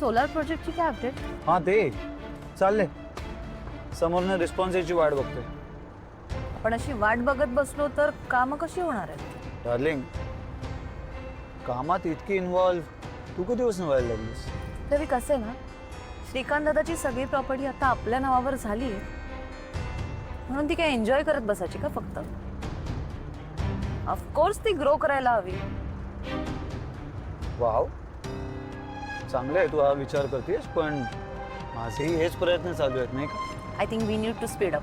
Solar प्रोजेक्टची काय update? हाँ ते चालले समोरनं रिस्पॉन्स याची वाट बघतोय. पण अशी वाट बघत बसलो तर कामं कशी होणार आहेत? डार्लिंग कामात इतकी इन्व्हॉल्व तू कधीपासून व्हायला लागलीस? तरी कसं आहे ना, श्रीकांत दादाची सगळी प्रॉपर्टी आता आपल्या नावावर झाली आहे, म्हणून ती काय एन्जॉय करत बसायची का फक्त? ऑफकोर्स ती ग्रो करायला हवी. वाव चांगलं आहे तू हा विचार करतेस, पण माझेही हेच प्रयत्न चालू आहेत नाही का? I think we need to speed up.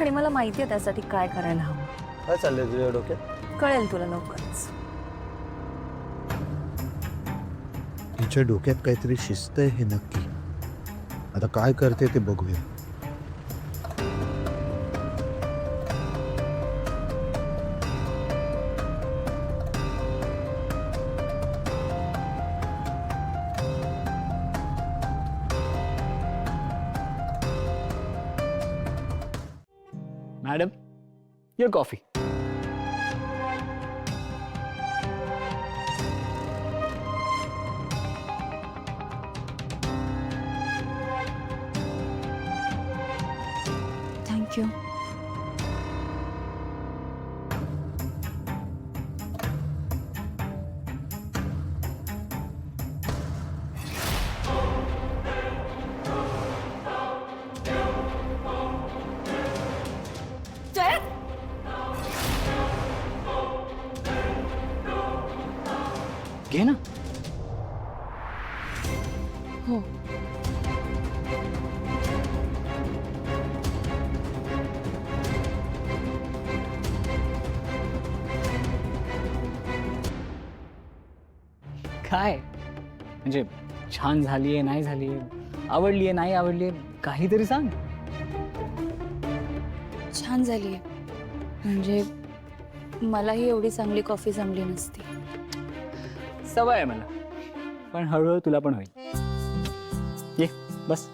आणि मला माहिती आहे त्यासाठी काय करायला हवं. काय चाललंय तुझ्या डोक्यात? कळेल तुला लवकरच. तिच्या डोक्यात काहीतरी शिस्त आहे हे नक्की. आता काय करते ते बघूया. Madam your coffee. Thank you. घे ना. हो. काय म्हणजे छान झालीये नाही झालीये, आवडलीये नाही आवडलीये, काहीतरी सांग. छान झाली आहे. म्हणजे मलाही एवढी चांगली कॉफी जमली नसती. सवय आहे मला, पण हळूहळू तुला पण होईल. ये बस.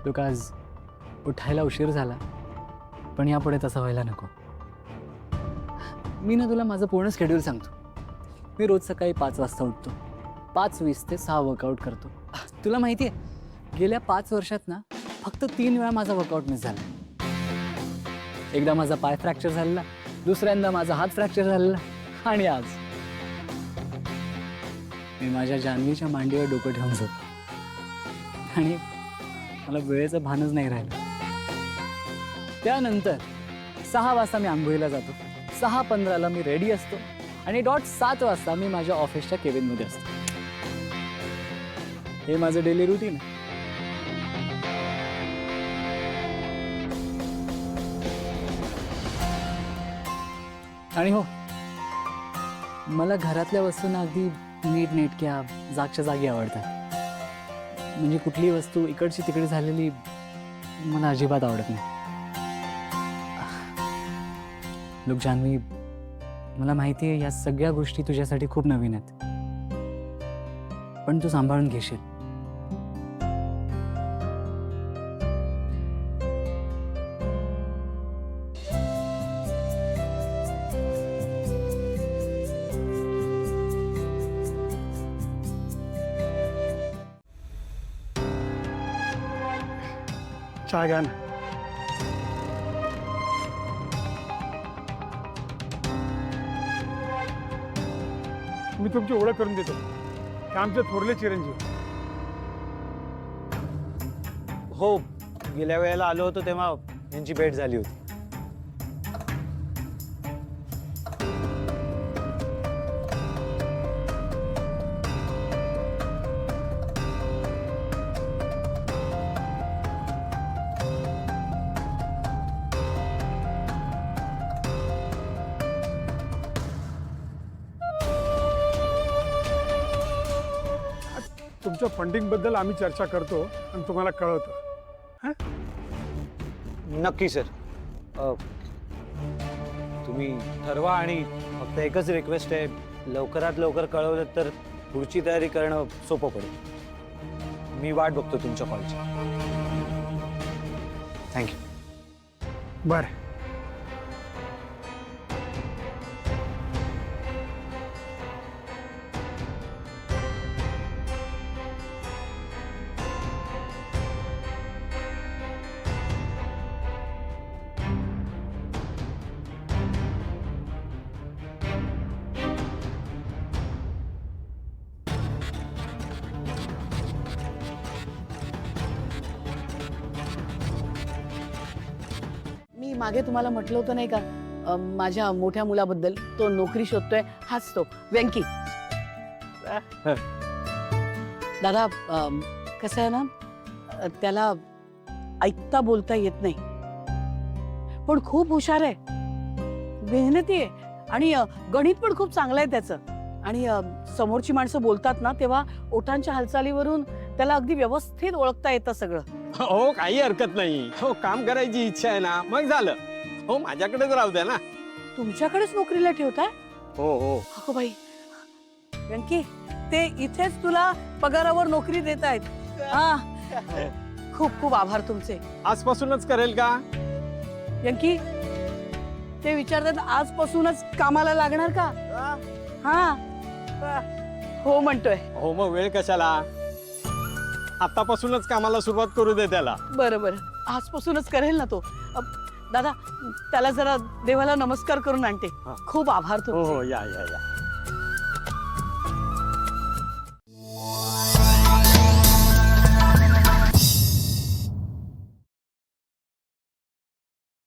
लोक आज उठायला उशीर झाला, पण यापुढे तसं व्हायला नको. मी ना तुला माझं पूर्ण शेड्यूल सांगतो. मी रोज सकाळी 5 वाजता उठतो. 5:20 ते 6 वर्कआउट करतो. तुला माहिती आहे गेल्या 5 वर्षात ना फक्त 3 वेळा माझा वर्कआउट मिस झाला. एकदा माझा पाय फ्रॅक्चर झालेला, दुसऱ्यांदा माझा हात फ्रॅक्चर झालेला, आणि आज मी माझ्या जान्हवीच्या मांडीवर डोकं ठेवून झोपतो आणि मला वेळेचं भानच नाही राहिलं. त्यानंतर 6 वाजता मी आंघोळीला जातो. 6:15ला मी रेडी असतो आणि डॉट 7 वाजता मी माझ्या ऑफिसच्या केबिनमध्ये असतो. हे माझं डेली रुटीन आहे. आणि हो, मला घरातल्या वस्तूंना अगदी नीटनेटक्या जागच्या जागी आवडतात. म्हणजे कुठली वस्तू इकडची तिकडे झालेली मला अजिबात आवडत नाही. लोक जान्हवी, मला माहिती आहे या सगळ्या गोष्टी तुझ्यासाठी खूप नवीन आहेत, पण तू सांभाळून घेशील. चहा घ्या ना. मी तुमची ओळख करून देतो. हे आमचे थोरले चिरंजीव. हो गेल्या वेळेला आलो होतो तेव्हा यांची भेट झाली होती. तुमच्या फंडिंग बद्दल आम्ही चर्चा करतो आणि तुम्हाला कळवतो. हां नक्की सर. तुम्ही ठरवा आणि फक्त एकच रिक्वेस्ट आहे, लवकरात लवकर कळवलं तर पुढची तयारी करणं सोपं पडेल. मी वाट बघतो तुमच्या कॉलची. थँक्यू. बरं. मी मागे तुम्हाला म्हटलं होतं नाही का माझ्या मोठ्या मुलाबद्दल, तो नोकरी शोधतोय, हाच तो व्यंकी. दादा कसं आहे ना, त्याला ऐकता बोलता येत नाही, पण खूप हुशार आहे, मेहनती आहे आणि गणित पण खूप चांगलं आहे त्याचं. आणि समोरची माणसं बोलतात ना तेव्हा ओठांच्या हालचालीवरून त्याला अगदी व्यवस्थित ओळखता येतं सगळं. हो काही हरकत नाही. हो काम करायची इच्छा आहे ना, मग झालं. हो माझ्याकडेच राहू द्या ना. तुमच्याकडेच नोकरीला ठेवताय? हो हो. अगो बाई, व्यंकी ते इथेच तुला पगारावर नोकरी देत आहेत. खूप खूप आभार तुमचे. आजपासूनच करेल का? व्यंकी ते विचारतात आजपासूनच कामाला लागणार का? हा हो म्हणतोय. हो मग वेळ कशाला, आतापासूनच कामाला सुरुवात करू दे त्याला. बरं बरं, आजपासूनच करेल ना तो. दादा त्याला जरा देवाला नमस्कार करून आणते. खूप आभार हो तुमचे. हो या या या.